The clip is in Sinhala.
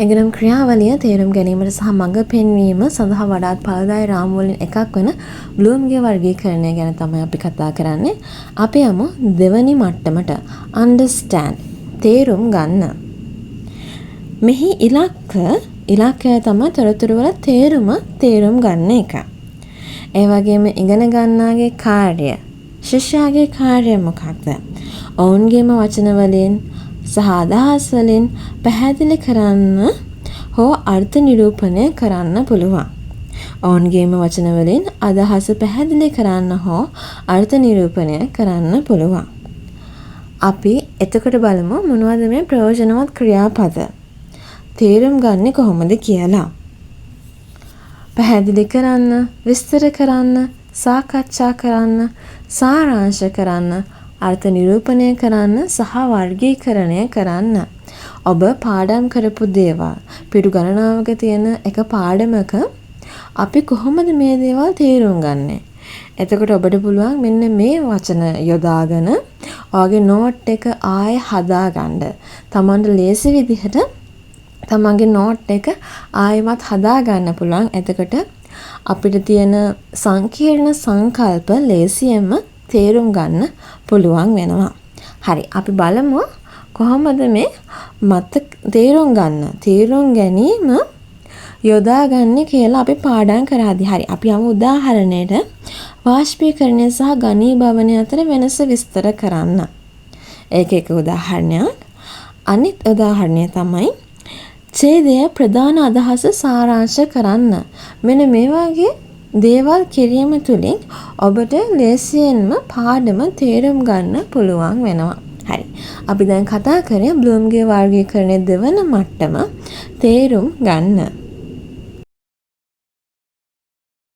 එගනම් ක්‍රියාවලිය තේරුම් ගැනීමට සහ මඟ පෙන්වීම සඳහා වඩාත් ඵලදායී රාමු වලින් එකක් වන බ්ලූම්ගේ වර්ගීකරණය ගැන තමයි අපි කතා කරන්නේ. අපි යමු දෙවැනි මට්ටමට. understand තේරුම් ගන්න. මෙහි ඉලක්කය තමයි තොරතුරු වල තේරුම් ගන්න එක. ඒ වගේම ඉගෙන ගන්නාගේ කාර්යය, ශිෂ්‍යයාගේ කාර්යය මොකක්ද? ඔවුන්ගේම වචන වලින් සහ අදහස් වලින් පැහැදිලි කරන්න හෝ අර්ථ නිරූපණය කරන්න පුළුවන්. ඔවුන්ගේම වචන වලින් අදහස පැහැදිලි කරන්න හෝ අර්ථ නිරූපණය කරන්න පුළුවන්. අපි එතකොට බලමු මොනවද මේ ප්‍රයෝජනවත් ක්‍රියාපද තේරුම් ගන්නේ කොහොමද කියලා. පැහැදිලි කරන්න, විස්තර කරන්න, සාකච්ඡා කරන්න, සාරාංශ කරන්න, අර්ථ නිරූපණය කරන්න සහ වර්ගීකරණය කරන්න. ඔබ පාඩම් කරපු දේවල් පිටු ගණනාවක තියෙන එක පාඩමක අපි කොහොමද මේ දේවල් තේරුම් ගන්නෙ? එතකොට ඔබට පුළුවන් මෙන්න මේ වචන යොදාගෙන ඔයාගේ නෝට් එක ආයෙ හදාගන්න. Tamanට ලේසි විදිහට තමන්ගේ නෝට් එක ආයෙමත් හදාගන්න පුළුවන්. එතකොට අපිට තියෙන සංකීර්ණ සංකල්ප ලේසියෙන්ම තේරුම් ගන්න පුළුවන් වෙනවා. හරි, අපි බලමු කොහොමද මේ තේරුම් ගැනීම යොදාගන්නේ කියලා අපි පාඩම් කරාදී. හරි, අපි යමු උදාහරණයට වාෂ්පීකරණය සහ ඝනීභවනය අතර වෙනස විස්තර කරන්න. ඒක එක උදාහරණයක්. අනිත් උදාහරණය තමයි ඡේදයේ ප්‍රධාන අදහස සාරාංශ කරන්න. මෙන්න මේ වගේ දේවල් කිරීම තුළින් ඔබට ලේසියෙන්ම පාඩම තේරුම් ගන්න පුළුවන් වෙනවා. හරි. අපි දැන් කතා කරේ බ්ලූම්ගේ වර්ගීකරණයේ දෙවන මට්ටම තේරුම් ගන්න.